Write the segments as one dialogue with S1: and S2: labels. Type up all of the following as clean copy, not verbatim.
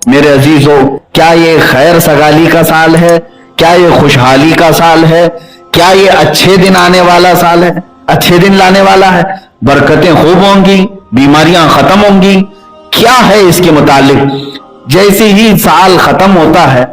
S1: میرے عزیزو، کیا یہ خیر سگالی کا سال ہے؟ کیا یہ خوشحالی کا سال ہے؟ کیا یہ اچھے دن آنے والا سال ہے؟ اچھے دن لانے والا ہے، برکتیں خوب ہوں گی، بیماریاں ختم ہوں گی؟ کیا ہے اس کے متعلق؟ جیسے ہی سال ختم ہوتا ہے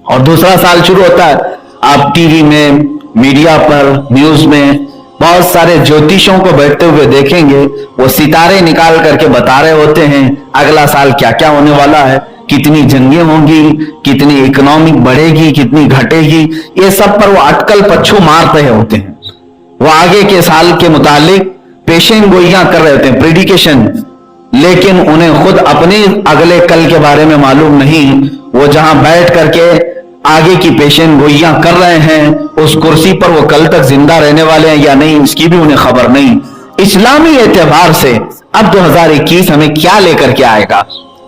S1: اور دوسرا سال شروع ہوتا ہے، آپ ٹی وی میں، میڈیا پر، نیوز میں بہت سارے جوتیشوں کو بیٹھتے ہوئے دیکھیں گے، وہ ستارے نکال کر کے بتا رہے ہوتے ہیں اگلا سال کیا کیا ہونے والا ہے، کتنی جنگیں ہوں گی، کتنی اکنامک بڑھے گی، کتنی گھٹے گی، یہ سب پر وہ اٹکل پچھو مار رہے ہوتے ہیں۔ وہ آگے کے سال کے متعلق پیشین گوئیاں کر رہے ہوتے ہیں، پریڈیکیشن، لیکن انہیں خود اپنے اگلے کل کے بارے میں معلوم نہیں۔ وہ جہاں بیٹھ کر کے آگے کی پیشین گوئیاں کر رہے ہیں، اس کرسی پر وہ کل تک زندہ رہنے والے ہیں یا نہیں، اس کی بھی انہیں خبر نہیں۔ اسلامی اعتبار سے اب 2021 ہمیں کیا لے کر کے آئے گا؟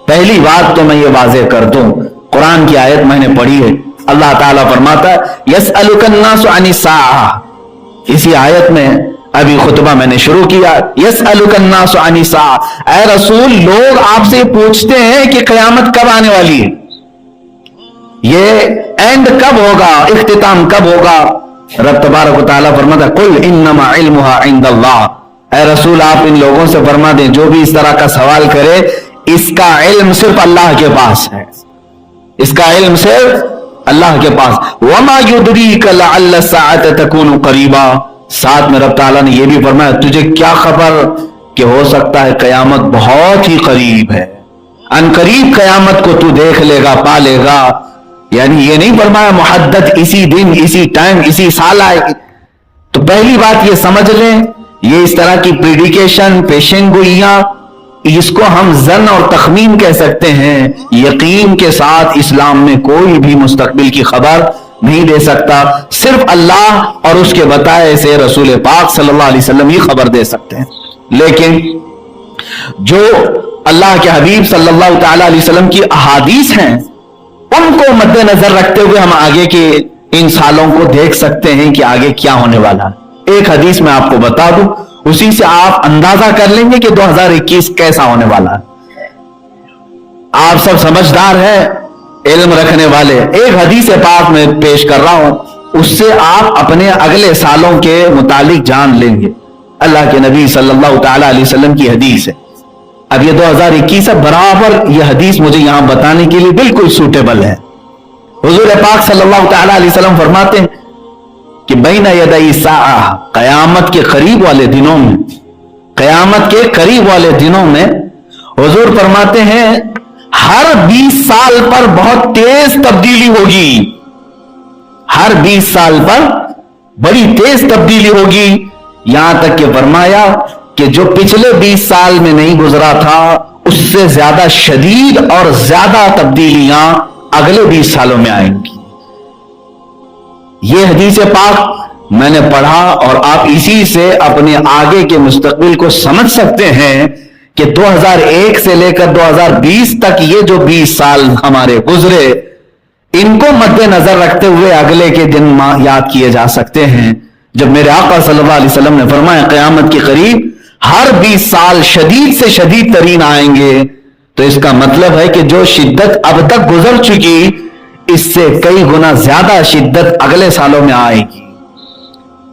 S1: پہلی بات تو میں یہ واضح کر دوں، قرآن کی آیت میں نے پڑھی ہے، اللہ تعالیٰ فرماتا ہے یسألک الناس عن الساعہ۔ اسی آیت میں ابھی خطبہ میں نے شروع کیا، یسألک الناس عن الساعہ، اے رسول لوگ آپ سے پوچھتے ہیں کہ قیامت کب آنے والی ہے، یہ اینڈ کب ہوگا، اختتام کب ہوگا؟ رب تبارک و تعالیٰ فرماتا ہے قل انما علمها عند اللہ، اے رسول آپ ان لوگوں سے فرما دیں جو بھی اس طرح کا سوال کرے، اس کا علم صرف اللہ کے پاس ہے، اس کا علم صرف اللہ کے پاس۔ وما يدريك لعل الساعة تكون قريبا، ساتھ میں رب تعالیٰ نے یہ بھی فرمایا تجھے کیا خبر کہ ہو سکتا ہے قیامت بہت ہی قریب ہے، ان قریب قیامت کو تو دیکھ لے گا، پا لے گا۔ یعنی یہ نہیں فرمایا محدد اسی دن، اسی ٹائم، اسی سال آئے گی۔ تو پہلی بات یہ سمجھ لیں، یہ اس طرح کی پریڈیکیشن، پیشین گوئیاں، اس کو ہم ظن اور تخمین کہہ سکتے ہیں۔ یقین کے ساتھ اسلام میں کوئی بھی مستقبل کی خبر نہیں دے سکتا، صرف اللہ اور اس کے بتائے سے رسول پاک صلی اللہ علیہ وسلم ہی خبر دے سکتے ہیں۔ لیکن جو اللہ کے حبیب صلی اللہ تعالی علیہ وسلم کی احادیث ہیں، ان کو مد نظر رکھتے ہوئے ہم آگے کے ان سالوں کو دیکھ سکتے ہیں کہ آگے کیا ہونے والا ہے۔ ایک حدیث میں آپ کو بتا دوں، اسی سے آپ اندازہ کر لیں گے کہ 2021 کیسا ہونے والا ہے۔ آپ سب سمجھدار ہیں، علم رکھنے والے، ایک حدیث پاک میں پیش کر رہا ہوں، اس سے آپ اپنے اگلے سالوں کے متعلق جان لیں گے۔ اللہ کے نبی صلی اللہ تعالی علیہ وسلم کی حدیث ہے۔ اب یہ 2021 برابر یہ حدیث مجھے یہاں بتانے کے لیے بالکل سوٹیبل ہے۔ حضور پاک صلی اللہ تعالی علیہ وسلم فرماتے ہیں کہ بین یدی الساعہ، قیامت کے قریب والے دنوں میں، قیامت کے قریب والے دنوں میں حضور فرماتے ہیں ہر 20 سال پر بہت تیز تبدیلی ہوگی، ہر 20 سال پر بڑی تیز تبدیلی ہوگی، یہاں تک کہ فرمایا کہ جو پچھلے 20 سال میں نہیں گزرا تھا اس سے زیادہ شدید اور زیادہ تبدیلیاں اگلے 20 سالوں میں آئیں گی۔ یہ حدیث پاک میں نے پڑھا اور آپ اسی سے اپنے آگے کے مستقبل کو سمجھ سکتے ہیں کہ 2001 سے لے کر 2020 تک یہ جو 20 سال ہمارے گزرے، ان کو مد نظر رکھتے ہوئے اگلے کے دن یاد کیے جا سکتے ہیں، جب میرے آقا صلی اللہ علیہ وسلم نے فرمایا قیامت کے قریب ہر 20 سال شدید سے شدید ترین آئیں گے۔ تو اس کا مطلب ہے کہ جو شدت اب تک گزر چکی، اس سے کئی گنا زیادہ شدت اگلے سالوں میں آئے گی۔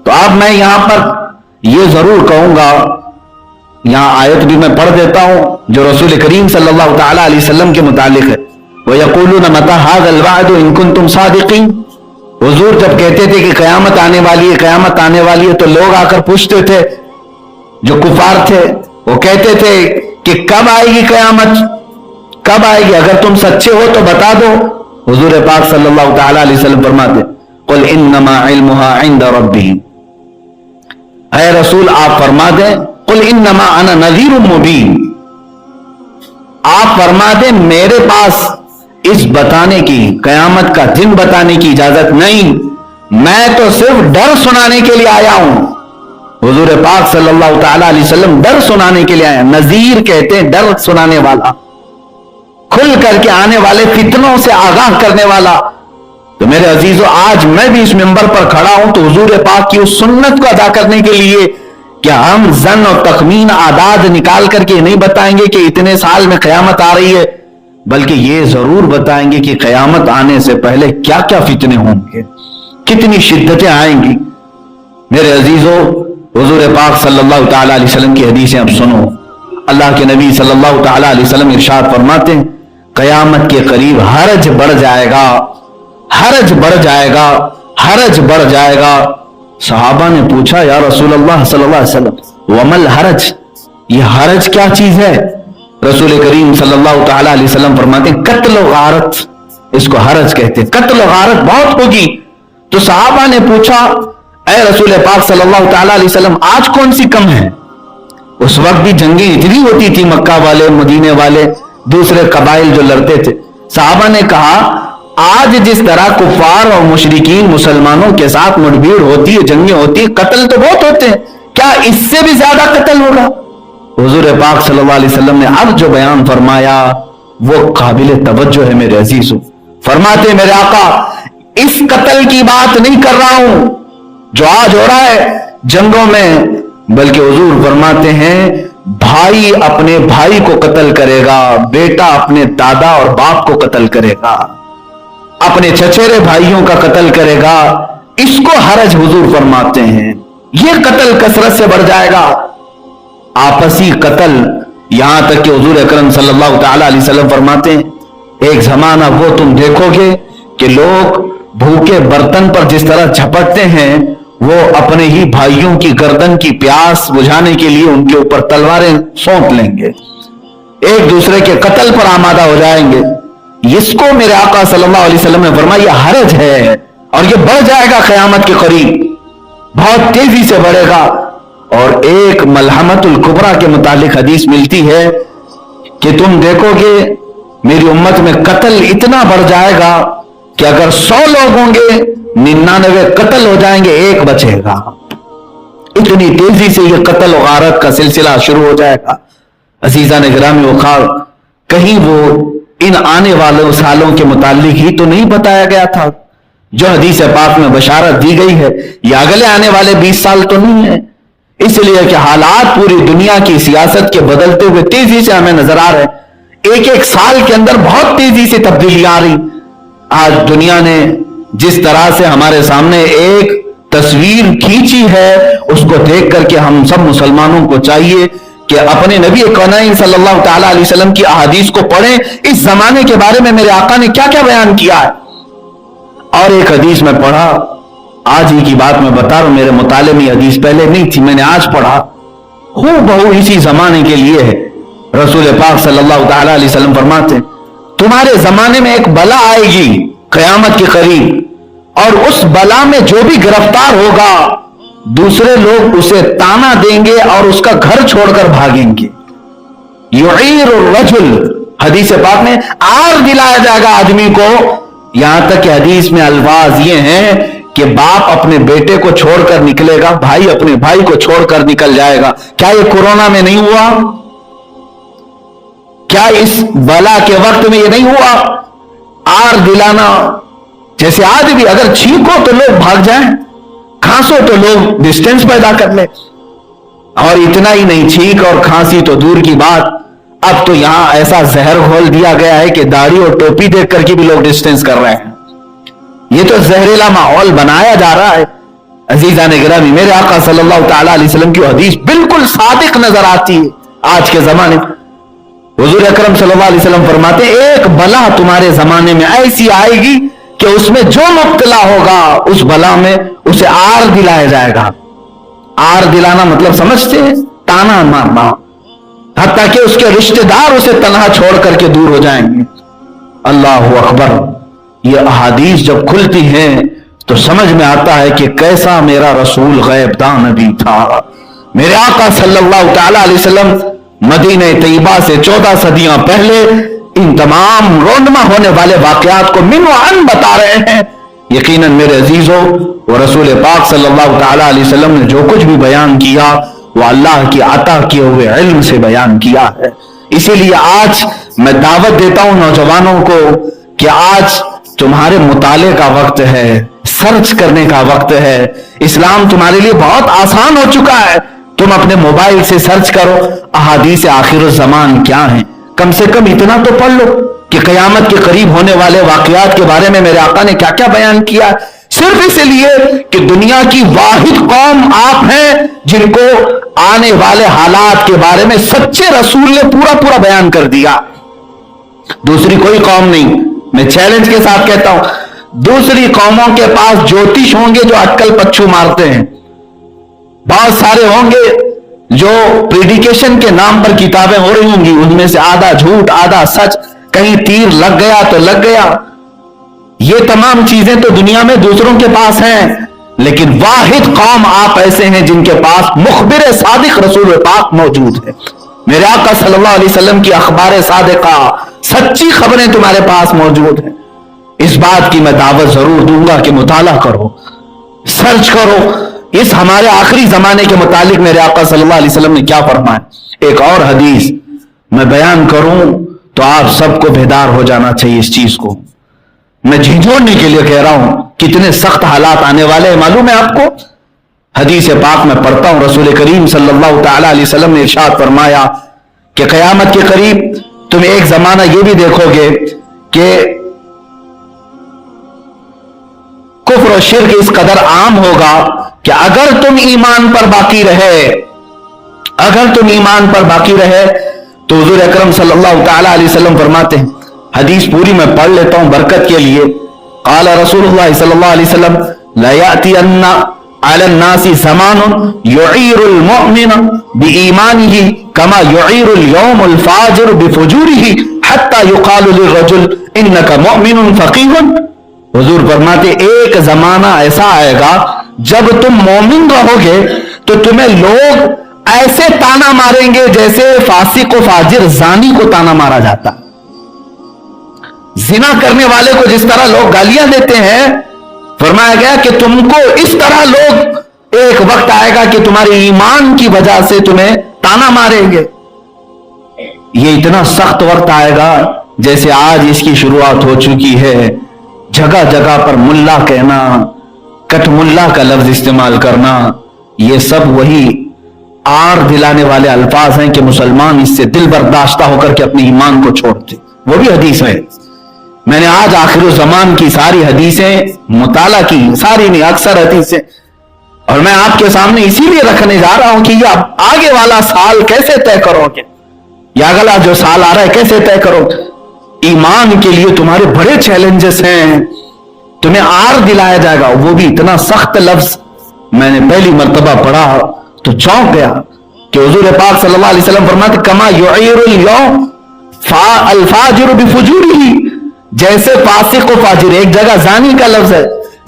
S1: تو اب میں یہاں پر یہ ضرور کہوں گا، یہاں آیت بھی میں پڑھ دیتا ہوں جو رسول کریم صلی اللہ تعالی علیہ وسلم کے متعلق ہے، وَيَقُولُونَ مَتَى هَذَا الْوَعْدُ إِن كُنتُمْ صَادِقِينَ۔ حضور جب کہتے تھے کہ قیامت آنے والی ہے، قیامت آنے والی ہے، تو لوگ آ کر پوچھتے تھے، جو کفار تھے وہ کہتے تھے کہ کب آئے گی قیامت، کب آئے گی، اگر تم سچے ہو تو بتا دو۔ حضور پاک صلی اللہ تعالی علیہ وسلم فرماتے قل انما علمها عند ربی، اے رسول آپ فرما دیں قل انما انا نذیر مبین، آپ فرما دیں میرے پاس اس بتانے کی، قیامت کا دن بتانے کی اجازت نہیں، میں تو صرف ڈر سنانے کے لیے آیا ہوں۔ حضور پاک صلی اللہ تعالی علیہ وسلم ڈر سنانے کے لیے آیا، نذیر کہتے ہیں ڈر سنانے والا، کھل کر کے آنے والے فتنوں سے آگاہ کرنے والا۔ تو میرے عزیزو، آج میں بھی اس منبر پر کھڑا ہوں تو حضور پاک کی اس سنت کو ادا کرنے کے لیے کہ ہم ظن اور تخمین اعداد نکال کر کے نہیں بتائیں گے کہ اتنے سال میں قیامت آ رہی ہے، बल्कि ये जरूर बताएंगे कि क़यामत आने से पहले क्या क्या फितने होंगे, कितनी शिद्दतें आएंगी। मेरे अजीजों, हुजूर पाक सल्लल्लाहु ताला अलैहि वसल्लम की हदीसें अब सुनो। अल्लाह के नबी सल्लल्लाहु ताला अलैहि वसल्लम इरशाद फरमाते हैं, क़यामत के करीब हरज बढ़ जाएगा, हरज बढ़ जाएगा, हरज बढ़ जाएगा। सहाबा ने पूछा, या रसूल अल्लाह सल्लल्लाहु अलैहि वसल्लम वमल हरज, ये हरज क्या चीज है? रसूल करीम सल्लल्लाहु ताला अलैहि वसल्लम फरमाते हैं, कत्ल व गारत, इसको हरज कहते हैं, कत्ल व गारत बहुत होगी। तो सहाबा ने पूछा, ऐ रसूल पाक सल्लल्लाहु ताला अलैहि वसल्लम, आज कौन सी कम है? उस वक्त भी जंगें इतनी होती थी, मक्का वाले, मदीने वाले, दूसरे कबाइल जो लड़ते थे। सहाबा ने कहा, आज जिस तरह कुफार और मुशरिकीन मुसलमानों के साथ मुठभेड़ होती है, जंगें होती है, कत्ल तो बहुत होते हैं, क्या इससे भी ज्यादा कत्ल होगा? हुजूर पाक सल्लल्लाहु अलैहि वसल्लम ने अब जो बयान फरमाया वो काबिल तवज्जो है मेरे अजीजों। फरमाते मेरे आका, इस कत्ल की बात नहीं कर रहा हूं जो आज हो रहा है जंगों में, बल्कि हुजूर फरमाते हैं, भाई अपने भाई को कत्ल करेगा, बेटा अपने दादा और बाप को कत्ल करेगा, अपने चचेरे भाइयों का कत्ल करेगा, इसको हरज हुजूर फरमाते हैं। यह कत्ल कसरत से बढ़ जाएगा, आपसी कत्ल। यहां तक कि हुजूर अकरम सल्लल्लाहु ताला अलैहि वसल्लम फरमाते हैं, एक जमाना वो तुम देखोगे कि लोग भूखे बर्तन पर जिस तरह झपटते हैं, वो अपने ही भाइयों की गर्दन की प्यास बुझाने के लिए उनके ऊपर तलवारें सौंप लेंगे, एक दूसरे के कत्ल पर आमादा हो जाएंगे। इसको मेरे आका सल्लल्लाहु अलैहि वसल्लम ने फरमाया, यह हरज है और यह बढ़ जाएगा क़यामत के करीब, बहुत तेजी से बढ़ेगा। और एक मलहमतुल कुबरा के मुतालिक हदीस मिलती है कि तुम देखोगे मेरी उम्मत में कत्ल इतना बढ़ जाएगा कि अगर 100 लोग होंगे 99 कत्ल हो जाएंगे, एक बचेगा। इतनी तेजी से यह कत्ल और गारत का सिलसिला शुरू हो जाएगा। अजीजा ने गिरामी वखार, कहीं वो इन आने वाले सालों के मुतालिक ही तो नहीं बताया गया था जो हदीस पाक में बशारत दी गई है, या अगले आने वाले 20 साल तो नहीं है। इसलिए कि हालात पूरी दुनिया की सियासत के बदलते हुए तेजी से हमें नजर आ रहे हैं, एक एक साल के अंदर बहुत तेजी से तब्दीली आ रही। आज दुनिया ने जिस तरह से हमारे सामने एक तस्वीर खींची है, उसको देख करके हम सब मुसलमानों को चाहिए कि अपने नबी कौनैन सल्लल्लाहु ताला अलैहि वसल्लम की अहादीस को पढ़ें, इस जमाने के बारे में मेरे आका ने क्या क्या बयान किया है। और एक हदीस में पढ़ा, आज ही की बात मैं बता रहा हूं, मेरे मुताले में हदीस पहले नहीं थी, मैंने आज पढ़ा, हूबहू इसी जमाने के लिए है। रसूल पाक सल्लल्लाहु ताला अलैहि वसल्लम फरमाते, तुम्हारे जमाने में एक बला आएगी क़यामत के करीब, और उस बला में जो भी गिरफ्तार होगा, दूसरे लोग उसे ताना देंगे और उसका घर छोड़कर भागेंगे। युईरुर रजुल, हदीस पाक में आर दिलाया जाएगा आदमी को। यहां तक कि हदीस में अल्फाज ये हैं कि बाप अपने बेटे को छोड़कर निकलेगा, भाई अपने भाई को छोड़कर निकल जाएगा। क्या ये कोरोना में नहीं हुआ? क्या इस बला के वक्त में ये नहीं हुआ? आर दिलाना, जैसे आज भी अगर छींको तो लोग भाग जाएं, खांसो तो लोग डिस्टेंस पैदा कर ले। और इतना ही नहीं, छींक और खांसी तो दूर की बात, अब तो यहां ऐसा जहर घोल दिया गया है कि दाढ़ी और टोपी देख करके भी लोग डिस्टेंस कर रहे हैं। ये तो जहरीला माहौल बनाया जा रहा है। अजीजा ने गिरामी, मेरे आका सल्लल्लाहु ताला अलैहि वसल्लम की हदीस बिल्कुल सादिक नजर आती है आज के जमाने में। हुजूर अकरम सल्लल्लाहु अलैहि वसल्लम फरमाते, एक बला तुम्हारे जमाने में ऐसी आएगी कि उसमें जो मुब्तला होगा उस बला में उसे आर दिलाया जाएगा। आर दिलाना मतलब समझते हैं? ताना मारना, हत्ता कि उसके रिश्तेदार उसे तन्हा छोड़ करके दूर हो जाएंगे। अल्लाह अकबर। ये अहादीस जब खुलती हैं तो समझ में आता है कि कैसा मेरा रसूल गैबदान नबी था। मेरे आका सल्लल्लाहु ताला अलैहि वसल्लम मदीने तैयबा से 14 सदियां पहले इन तमाम रोनमा होने वाले वाकयात को मिन व अन बता रहे हैं। यकीनन मेरे अजीजों, वो रसूल पाक सल्लल्लाहु ताला अलैहि वसल्लम ने जो कुछ भी बयान किया वो अल्लाह की अता किए हुए इल्म से बयान किया है। इसीलिए आज मैं दावत देता हूं नौजवानों को कि आज तुम्हारे मुताले का वक्त है, सर्च करने का वक्त है। इस्लाम तुम्हारे लिए बहुत आसान हो चुका है। तुम अपने मोबाइल से सर्च करो अहादीस आखिर ज़मान क्या है, कम से कम इतना तो पढ़ लो کہ قیامت کے قریب ہونے والے واقعات کے بارے میں میرے آقا نے کیا کیا بیان کیا، صرف اس لیے کہ دنیا کی واحد قوم آپ ہیں جن کو آنے والے حالات کے بارے میں سچے رسول نے پورا بیان کر دیا. دوسری کوئی قوم نہیں. میں چیلنج کے ساتھ کہتا ہوں، دوسری قوموں کے پاس جوتش ہوں گے جو اٹکل پچھو مارتے ہیں، بہت سارے ہوں گے جو پریڈیکیشن کے نام پر کتابیں ہو رہی ہوں گی، ان میں سے آدھا جھوٹ آدھا سچ، کہیں تیر لگ گیا تو لگ گیا. یہ تمام چیزیں تو دنیا میں دوسروں کے پاس ہیں، لیکن واحد قوم آپ ایسے ہیں جن کے پاس مخبر صادق رسول پاک موجود ہے. میرے آقا صلی اللہ علیہ وسلم کی اخبار صادقہ، سچی خبریں تمہارے پاس موجود ہیں. اس بات کی میں دعوت ضرور دوں گا کہ مطالعہ کرو، سرچ کرو اس ہمارے آخری زمانے کے متعلق میرے آقا صلی اللہ علیہ وسلم نے کیا فرمایا. ایک اور حدیث میں بیان کروں تو آپ سب کو بیدار ہو جانا چاہیے اس چیز کو. میں جھنجھوڑنے کے لیے کہہ رہا ہوں، کتنے سخت حالات آنے والے ہیں معلوم ہے آپ کو. حدیث پاک میں پڑھتا ہوں، رسول کریم صلی اللہ تعالی علیہ وسلم نے ارشاد فرمایا کہ قیامت کے قریب تم ایک زمانہ یہ بھی دیکھو گے کہ کفر و شرک اس قدر عام ہوگا کہ اگر تم ایمان پر باقی رہے تو حضور اکرم صلی اللہ تعالی علیہ وسلم فرماتے ہیں، حدیث پوری میں پڑھ لیتا ہوں برکت کے لیے. قال رسول اللہ صلی اللہ علیہ وسلم لا یأتین علی الناس زمان یعیر المؤمن بإیمانہ کما یعیر اليوم الفاجر بفجورہ حتی یقال للرجل انک مؤمن فقیہ. حضور فرماتے ایک زمانہ ایسا آئے گا جب تم مومن رہو گے تو تمہیں لوگ ایسے تانا ماریں گے جیسے فاسق و فاجر زانی کو تانا مارا جاتا. زنا کرنے والے کو جس طرح لوگ گالیاں دیتے ہیں، فرمایا گیا کہ تم کو اس طرح لوگ ایک وقت آئے گا کہ تمہارے ایمان کی وجہ سے تمہیں تانا ماریں گے. یہ اتنا سخت وقت آئے گا جیسے آج اس کی شروعات ہو چکی ہے. جگہ جگہ پر ملا کہنا، کٹ ملا کا لفظ استعمال کرنا، یہ سب وہی آر دلانے والے الفاظ ہیں کہ مسلمان اس سے دل برداشتہ ہو کر کے اپنے ایمان کو چھوڑتے. وہ بھی حدیث ہے. میں نے آج آخر الزمان کی ساری حدیثیں مطالعہ کی، ساری نہیں اکثر حدیثیں، اور میں آپ کے سامنے اسی لیے رکھنے جا رہا ہوں کہ یہ آگے والا سال کیسے طے کرو گے، یا اگلا جو سال آ رہا ہے کیسے طے کرو گے. ایمان کے لیے تمہارے بڑے چیلنجز ہیں، تمہیں آر دلایا جائے گا. وہ بھی اتنا سخت لفظ میں نے پہلی مرتبہ پڑھا تو چونک گیا کہ حضور پاک صلی اللہ علیہ وسلم فرماتے کما یعیر اليوم الفاجر بفجورہ، جیسے فاسق و فاجر، ایک جگہ زانی کا لفظ ہے،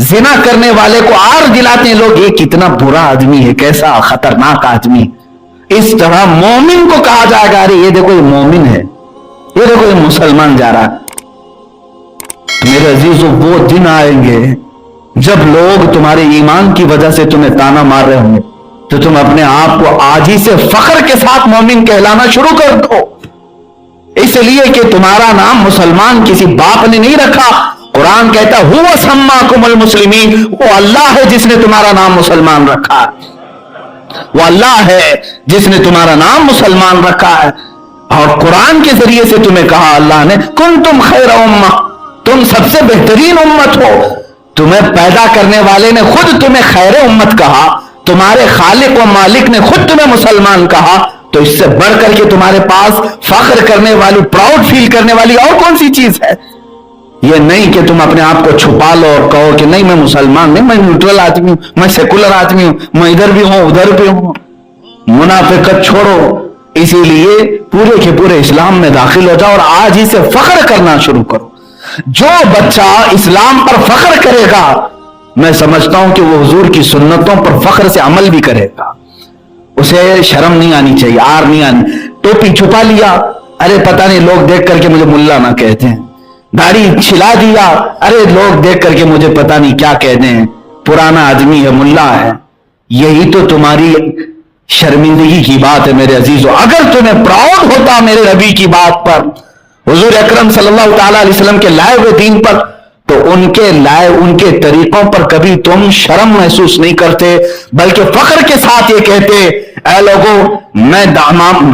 S1: زنا کرنے والے کو آر دلاتے ہیں لوگ، یہ کتنا برا آدمی ہے، کیسا خطرناک آدمی. اس طرح مومن کو کہا جائے گا ارے یہ دیکھو یہ مومن ہے، یہ دیکھو یہ مسلمان جا رہا ہے. میرے عزیزوں وہ دن آئیں گے جب لوگ تمہارے ایمان کی وجہ سے تمہیں تانا مار رہے ہوں گے تو تم اپنے آپ کو آج ہی سے فخر کے ساتھ مومن کہلانا شروع کر دو. اس لیے کہ تمہارا نام مسلمان کسی باپ نے نہیں رکھا. قرآن کہتا ہے هو سماکم المسلمین، وہ اللہ ہے جس نے تمہارا نام مسلمان رکھا ہے. وہ اللہ ہے جس نے تمہارا نام مسلمان رکھا ہے، اور قرآن کے ذریعے سے تمہیں کہا اللہ نے کنتم خیر امہ، تم سب سے بہترین امت ہو. تمہیں پیدا کرنے والے نے خود تمہیں خیر امت کہا، تمہارے خالق و مالک نے خود تمہیں مسلمان کہا، تو اس سے بڑھ کر کے تمہارے پاس فخر کرنے والی، پراؤڈ فیل کرنے والی اور کون سی چیز ہے؟ یہ نہیں کہ تم اپنے آپ کو چھپا لو اور کہو کہ نہیں میں مسلمان نہیں، میں نیوٹرل آدمی ہوں، میں سیکولر آدمی ہوں، میں ادھر بھی ہوں ادھر بھی ہوں. منافقت چھوڑو، اسی لیے پورے کے پورے اسلام میں داخل ہو جاؤ اور آج ہی سے فخر کرنا شروع کرو. جو بچہ اسلام پر فخر کرے گا میں سمجھتا ہوں کہ وہ حضور کی سنتوں پر فخر سے عمل بھی کرے گا. اسے شرم نہیں آنی چاہیے، آر نہیں آنی. ٹوپی چھپا لیا، ارے پتہ نہیں لوگ دیکھ کر کے مجھے ملا نہ کہتے ہیں. داڑھی چھلا دیا، ارے لوگ دیکھ کر کے مجھے پتہ نہیں کیا کہتے ہیں، پرانا آدمی ہے، ملا ہے. یہی تو تمہاری شرمندگی کی بات ہے میرے عزیزو. اگر تمہیں پراؤڈ ہوتا میرے نبی کی بات پر، حضور اکرم صلی اللہ تعالی علیہ وسلم کے لائے ہوئے دین پر، تو उनके लाए उनके तरीकों पर कभी तुम शर्म महसूस नहीं करते, बल्कि फख्र के साथ ये कहते, ऐ लोगों मैं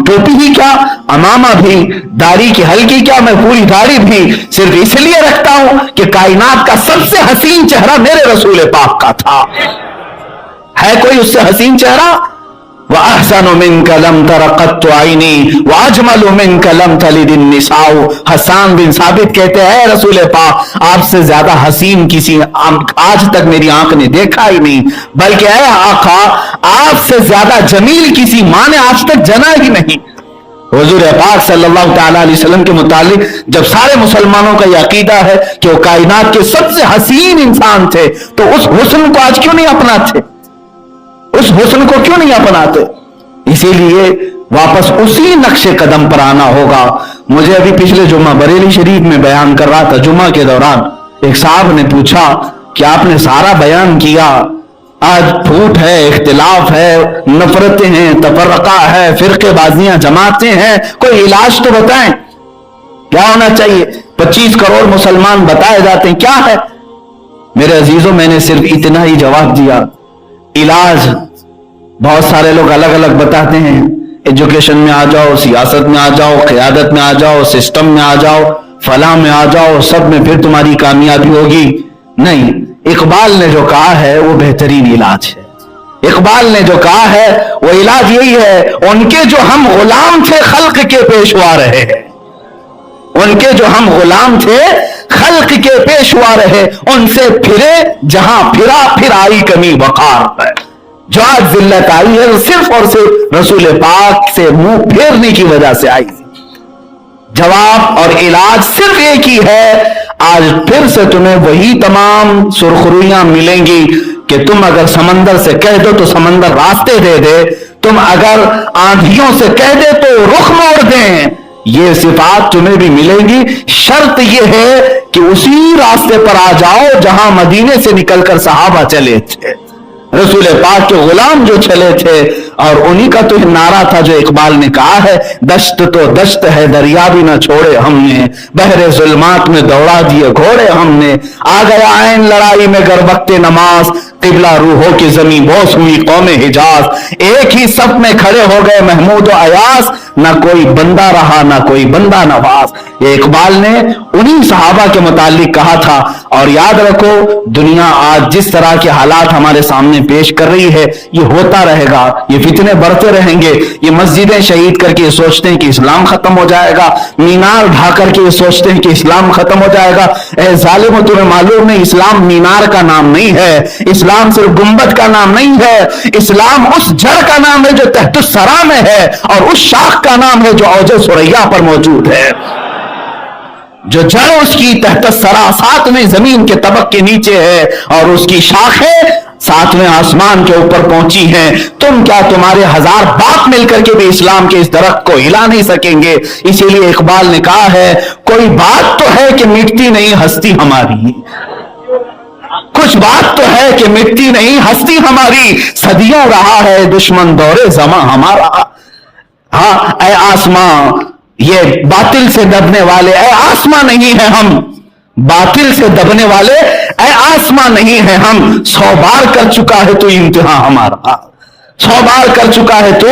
S1: टोपी ही क्या, अमामा भी, दाढ़ी की हल्की क्या, मैं पूरी दाढ़ी भी सिर्फ इसलिए रखता हूं कि कायनात का सबसे हसीन चेहरा मेरे रसूल पाक का था। है कोई उससे हसीन चेहरा? वअहसनु मिनका लम तरा कत्तु आइनी वअजमलु मिनका लम तलिदिन निसाउ। हसन बिन साबित कहते हैं, रसूल पाक आपसे ज्यादा हसीन किसी आज तक मेरी आंख ने देखा ही नहीं, बल्कि ऐ आका आपसे ज्यादा जमील किसी मां ने आज तक जना ही नहीं। हुजूर पाक सल्लल्लाहु तआला अलैहि वसल्लम के मुतालिक जब सारे मुसलमानों का यह अकीदा है कि वो कायनात के सबसे हसीन इंसान थे, तो उस हुस्न को आज क्यों नहीं अपनाते? उस हुस्न को क्यों नहीं अपनाते? इसीलिए वापस उसी नक्शे कदम पर आना होगा। मुझे अभी पिछले जुम्मा बरेली शरीफ में बयान कर रहा था, जुम्मा के दौरान एक साहब ने पूछा कि आपने सारा बयान किया, आज फूट है, इख्तिलाफ है, नफरतें हैं, तफर्रका है, फिरकेबाजियां, जमातें हैं, कोई इलाज तो बताएं, क्या होना चाहिए? 25 करोड़ मुसलमान बताए जाते हैं, क्या है? मेरे अजीजों, मैंने सिर्फ इतना ही जवाब दिया, इलाज बहुत सारे लोग अलग अलग बताते हैं, एजुकेशन में आ जाओ, सियासत में आ जाओ, क़यादत में आ जाओ, सिस्टम में आ जाओ, फलाह में आ जाओ, सब में फिर तुम्हारी कामयाबी होगी। नहीं, इकबाल ने जो कहा है वो बेहतरीन इलाज है। इकबाल ने जो कहा है वो इलाज यही है, उनके जो हम गुलाम थे खल्क के पेशवा रहे हैं, उनके जो हम गुलाम थे खल्क के पेशवा रहे, उनसे फिरे जहां फिरा फिर आई कमी वकार पर। जो आज जिल्लत आई है सिर्फ और सिर्फ रसूल पाक से मुंह फेरने की वजह से आई। जवाब और इलाज सिर्फ एक ही है, आज फिर से तुम्हें वही तमाम सुरखरुइयां मिलेंगी कि तुम अगर समंदर से कह दो तो समंदर रास्ते दे दे, तुम अगर आंधियों से कह दे तो रुख मोड़ दें। ये सिफात तुम्हें भी मिलेंगी, शर्त यह है कि उसी रास्ते पर आ जाओ जहां मदीने से निकलकर सहाबा चले थे, रसूल पाक के गुलाम जो चले थे। और उन्हीं का तो नारा था जो इकबाल ने कहा है, दश्त तो दश्त है दरिया भी ना छोड़े हमने, बहरे जुल्मात में दौड़ा दिए घोड़े हमने, आ गया ऐन लड़ाई में गर वक्ते नमाज, किबला रूहों की जमीन बोस हुई कौमे हिजाज। एक ही सफ में खड़े हो गए महमूद और अयास, ना कोई बंदा रहा ना कोई बंदा नवाज। ये इकबाल ने उन्हीं सहाबा के मुतालिक कहा था। और याद रखो, दुनिया आज जिस तरह के हालात हमारे सामने पेश कर रही है, ये होता रहेगा, ये फितने बढ़ते रहेंगे। ये मस्जिदें शहीद करके सोचते हैं कि इस्लाम खत्म हो जाएगा, मीनार ढा करके सोचते हैं कि इस्लाम खत्म हो जाएगा। ए जालिम, तुम्हें मालूम नहीं, इस्लाम मीनार का नाम नहीं है, इस्लाम सिर्फ गुंबद का नाम नहीं है, इस्लाम उस जड़ का नाम है जो तहत सरा में है, और उस शाख का नाम है जो औज सुरैया पर मौजूद है। जो जड़ उसकी तहत सरा 7वें जमीन के तबक के नीचे है, और उसकी शाखें 7वें आसमान के ऊपर पहुंची हैं। तुम क्या, तुम्हारे 1000 बाप मिलकर के भी इस्लाम के इस दरख्त को हिला नहीं सकेंगे। इसीलिए इकबाल ने कहा है, कोई बात तो है कि मिटती नहीं हस्ती हमारी, कुछ बात तो है कि मिटती नहीं हस्ती हमारी, सदियों रहा है दुश्मन दौरे ज़मां हमारा। हाँ ऐ आसमां, ये बातिल से दबने वाले, ऐ आसमां नहीं है हम, बातिल से दबने वाले ऐ आसमां नहीं है हम। 100 बार कर चुका है तू इम्तिहान हमारा, 100 बार कर चुका है तू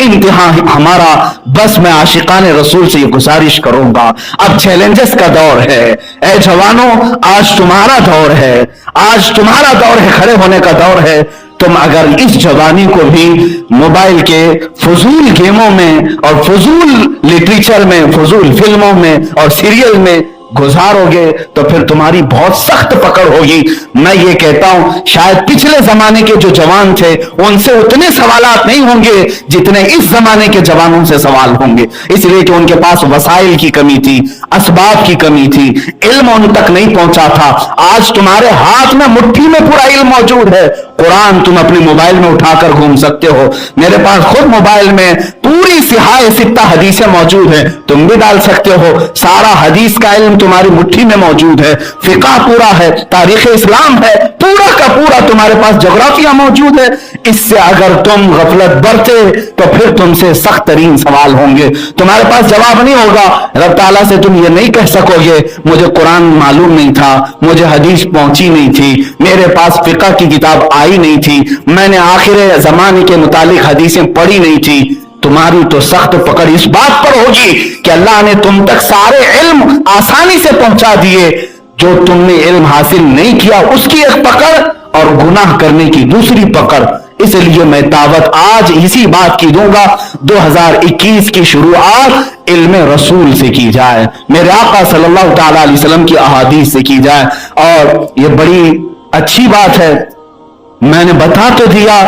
S1: इम्तिहान हमारा। बस मैं आशिकाने रसूल से ये गुजारिश करूंगा, अब चैलेंजेस का दौर है। ऐ जवानों, आज तुम्हारा दौर है, आज तुम्हारा दौर है, खड़े होने का दौर है। तुम अगर इस जवानी को भी मोबाइल के फजूल गेमों में और फजूल लिटरेचर में, फजूल फिल्मों में और सीरियल में गुजारोगे तो फिर तुम्हारी बहुत सख्त पकड़ होगी। मैं ये कहता हूं, शायद पिछले जमाने के जो जवान थे उनसे उतने सवालात नहीं होंगे जितने इस जमाने के जवानों से सवाल होंगे, इसलिए कि उनके पास वसाइल की कमी थी, असबाब की कमी थी, इल्म उन तक नहीं पहुंचा था। आज तुम्हारे हाथ में मुट्ठी में पूरा इल्म मौजूद है। कुरान तुम अपने मोबाइल में उठाकर घूम सकते हो, मेरे पास खुद मोबाइल में पूरी सिहाए सित्ता हदीसें मौजूद हैं, तुम भी डाल सकते हो। सारा हदीस का इल्म तुम्हारी मुट्ठी में मौजूद है, फिका पूरा है, तारीख इस्लाम है, पूरा का पूरा तुम्हारे पास जोग्राफिया मौजूद है। इससे अगर तुम गफलत बरते तो फिर तुमसे सख्त तरीन सवाल होंगे, तुम्हारे पास जवाब नहीं होगा। रब ताला से तुम ये नहीं कह सकोगे मुझे कुरान मालूम नहीं था, मुझे हदीस पहुंची नहीं थी, मेरे पास फिका की किताब आई नहीं थी, मैंने आखिर जमाने के मुतालिक हदीसें पढ़ी नहीं थी। तुम्हारी तो सख्त पकड़ इस बात पर होगी कि अल्लाह ने तुम तक सारे इल्म आसानी से पहुंचा दिए, जो तुमने इल्म हासिल नहीं किया उसकी एक पकड़ और गुनाह करने की दूसरी पकड़। इसलिए मैं दावत आज इसी बात की दूंगा, 2021 की शुरुआत इल्म रसूल से की जाए, मेरे आका सल्लल्लाहु ताला अलैहि वसल्लम की अहादीस से की जाए। और ये बड़ी अच्छी बात है, मैंने बता तो दिया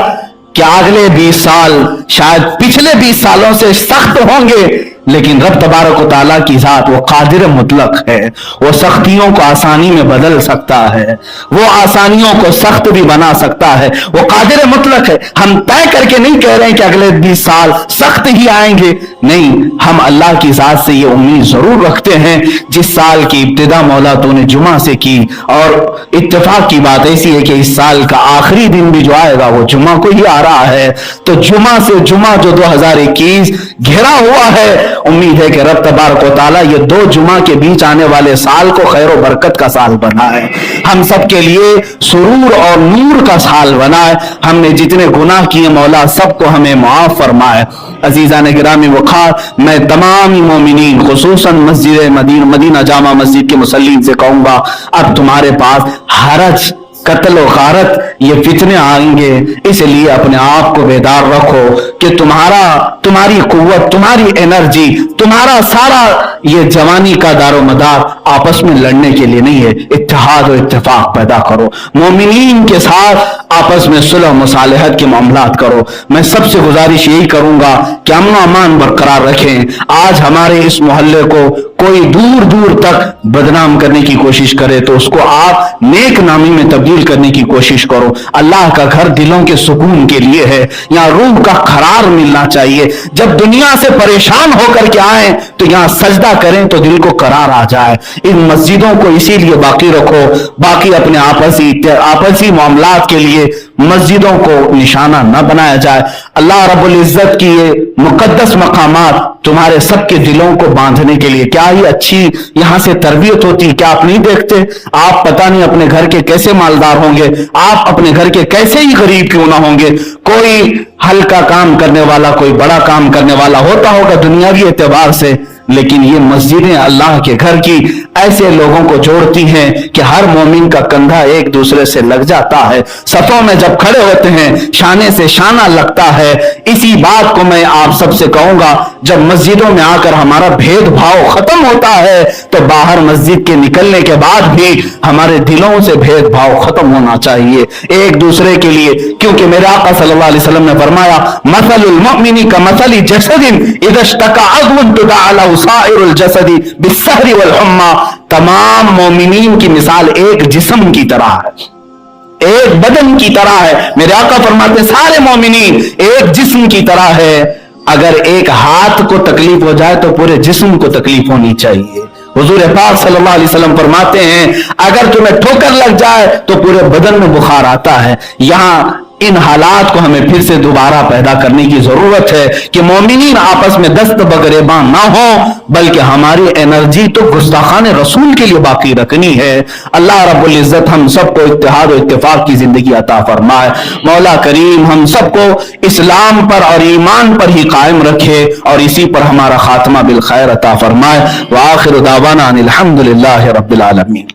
S1: कि अगले 20 साल शायद पिछले 20 सालों से सख्त होंगे, लेकिन रब तबारक व तआला की जात वो कादिर मुतलक है, वो सख्तियों को आसानी में बदल सकता है, वो आसानियों को सख्त भी बना सकता है, वो कादिर मुतलक है। हम तय करके नहीं कह रहे हैं कि अगले 20 साल सख्त ही आएंगे, नहीं, हम अल्लाह की जात से ये उम्मीद जरूर रखते हैं। जिस साल की इब्तिदा मौला तूने जुमा से की, और इत्तेफाक की बात ऐसी है कि इस साल का आखिरी दिन भी जो आएगा वो जुमा को ही आ रहा है, तो जुमा से जुमा जो 2021 घिरा हुआ है, उम्मीद है कि रब तबारक व तआला ये 2 जुमा के बीच आने वाले साल को खैर और बरकत का साल बनाए, हम सब के लिए सुरूर और नूर का साल बनाए। हमने जितने गुनाह किए मौला सबको हमें माफ फरमाए। अजीज़ान गिरामी वक़ार, मैं तमाम मोमिनीन खुसूसन मस्जिद मदीना जामा मस्जिद के मुसल्लीन से कहूंगा, अब तुम्हारे पास हरज, कत्ल और गारत ये फितने आएंगे, इसलिए अपने आप को बेदार रखो कि तुम्हारी कुव्वत, तुम्हारी एनर्जी, तुम्हारा सारा ये जवानी का दारो मदार आपस में लड़ने के लिए नहीं है। इत्तेहाद और इत्तेफाक पैदा करो, मोमिनीन के साथ आपस में सुलह मुसालहत के मामलात करो। मैं सबसे गुजारिश यही करूंगा कि अमन अमान बरकरार रखें। आज हमारे इस मोहल्ले को कोई दूर दूर तक बदनाम करने की कोशिश करे तो उसको आप नेक नामी में तब्दील करने की कोशिश करो। अल्लाह का घर दिलों के सुकून के लिए है, यहाँ रूह का करार मिलना चाहिए। जब दुनिया से परेशान होकर के आए तो यहाँ सजदा करें तो दिल को करार आ जाए। इन मस्जिदों को इसीलिए बाकी रखो, बाकी अपने आपसी मामलात के लिए मस्जिदों को निशाना न बनाया जाए। अल्लाह रब्बुल इज्जत की ये मुकद्दस मकामात तुम्हारे सबके दिलों को बांधने के लिए, क्या ही अच्छी यहां से तरबियत होती, क्या आप नहीं देखते? आप पता नहीं अपने घर के कैसे मालदार होंगे, आप अपने घर के कैसे ही गरीब क्यों ना होंगे। कोई हल्का काम करने वाला, कोई बड़ा काम करने वाला होता होगा दुनियावी एतबार से, लेकिन ये मस्जिदें अल्लाह के घर की ऐसे लोगों को जोड़ती हैं कि हर मोमिन का कंधा एक दूसरे से लग जाता है। सफों में जब खड़े होते हैं शाने से शाना लगता है। इसी बात को मैं आप सबसे कहूंगा, जब मस्जिदों में आकर हमारा भेदभाव खत्म होता है तो बाहर मस्जिद के निकलने के बाद भी हमारे दिलों से भेदभाव खत्म होना चाहिए एक दूसरे के लिए, क्योंकि मेरे आका सल्लल्लाहु अलैहि वसल्लम ने फरमाया, मसलुल मुमिनी का मसली जसदिन इज़ा इश्तका अज़्वन तुदअ लहु साइरुल जसदी बिस्सहरी वल हुम्मा। तमाम मोमिनीन की मिसाल एक जिस्म की तरह है, एक बदन की तरह है। मेरे आका फरमाते हैं सारे मोमिनीन एक जिस्म की तरह है। अगर एक हाथ को तकलीफ हो जाए तो पूरे जिस्म को तकलीफ होनी चाहिए। हुजूर पाक सल्लल्लाहु अलैहि वसल्लम फरमाते हैं अगर तुम्हें ठोकर लग जाए तो पूरे बदन में बुखार आता है। यहां इन हालात को हमें फिर से दोबारा पैदा करने की जरूरत है कि मोमिनीन आपस में दस्त बगरेबां ना हो, बल्कि हमारी एनर्जी तो गुस्ताखान रसूल के लिए बाकी रखनी है। अल्लाह रब्बुल इज्जत हम सबको इत्तेहाद और इत्तेफाक की जिंदगी अता फरमाए। मौला करीम हम सबको इस्लाम पर और ईमान पर ही कायम रखे और इसी पर हमारा खात्मा बिल खैर अता फरमाए। व आखिर दावाना अनिल हम्दुलिल्लाहि रब्बिल आलमीन।